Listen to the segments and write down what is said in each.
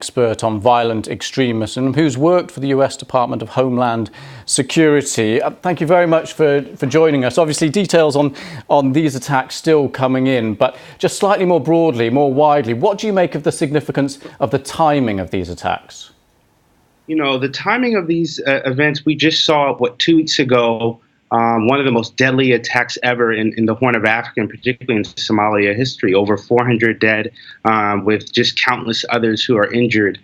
expert on violent extremism who's worked for the US Department of Homeland Security. Thank you very much for joining us. Obviously, details on these attacks still coming in, but just slightly more broadly, more widely, what do you make of the significance of the timing of these attacks? You know, the timing of these events, we just saw, 2 weeks ago, one of the most deadly attacks ever in the Horn of Africa, and particularly in Somalia history. Over 400 dead, with just countless others who are injured.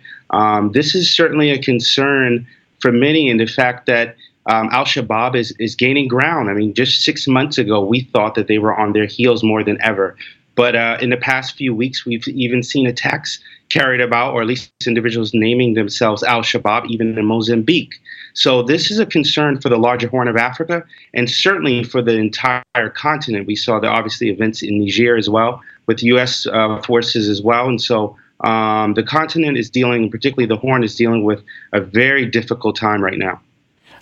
This is certainly a concern for many, in the fact that Al-Shabab is gaining ground. I mean, just 6 months ago, we thought that they were on their heels more than ever. But in the past few weeks, we've even seen attacks carried about, or at least individuals naming themselves Al-Shabab, even in Mozambique. So this is a concern for the larger Horn of Africa, and certainly for the entire continent. We saw the obviously events in Niger as well, with U.S. Forces as well. And so the continent is dealing, particularly the Horn, is dealing with a very difficult time right now.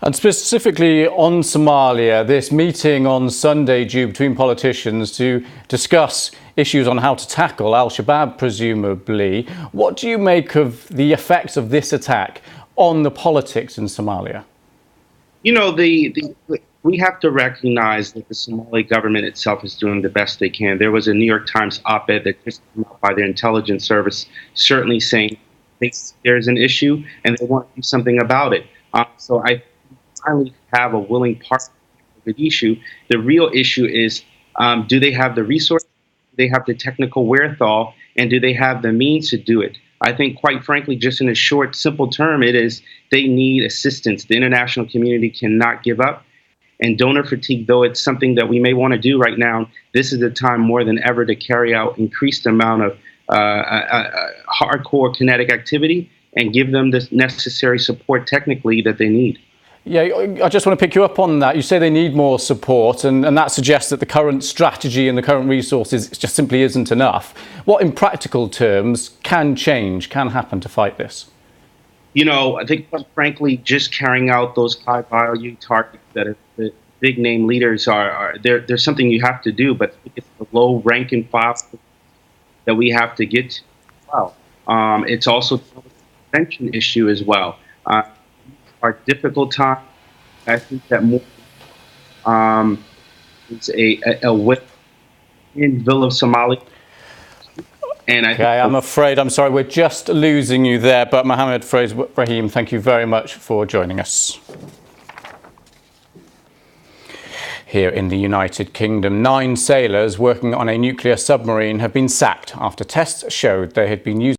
And specifically on Somalia, this meeting on Sunday due between politicians to discuss issues on how to tackle Al-Shabab, presumably. What do you make of the effects of this attack on the politics in Somalia? You know, we have to recognize that the Somali government itself is doing the best they can. There was a New York Times op-ed that just came out by their intelligence service, certainly saying there's an issue and they want to do something about it. So I finally have a willing partner for the issue. The real issue is, do they have the resources, do they have the technical wherewithal, and do they have the means to do it? I think, quite frankly, just in a short, simple term, it is they need assistance. The international community cannot give up. And donor fatigue, though it's something that we may want to do right now, this is the time more than ever to carry out increased amount of hardcore kinetic activity and give them the necessary support technically that they need. Yeah, I just want to pick you up on that. You say they need more support, and that suggests that the current strategy and the current resources just simply isn't enough. What, in practical terms, can change, can happen to fight this? You know, I think, frankly, just carrying out those high-value targets that the big-name leaders there's something you have to do, but it's the low-rank-and-file that we have to get to as well. It's also a prevention issue as well. Our difficult time, I think that more is a win in Ville of Somalia. And I'm sorry, we're just losing you there, but Mohammed Fraser-Rahim, thank you very much for joining us. Here in the United Kingdom, 9 sailors working on a nuclear submarine have been sacked after tests showed they had been using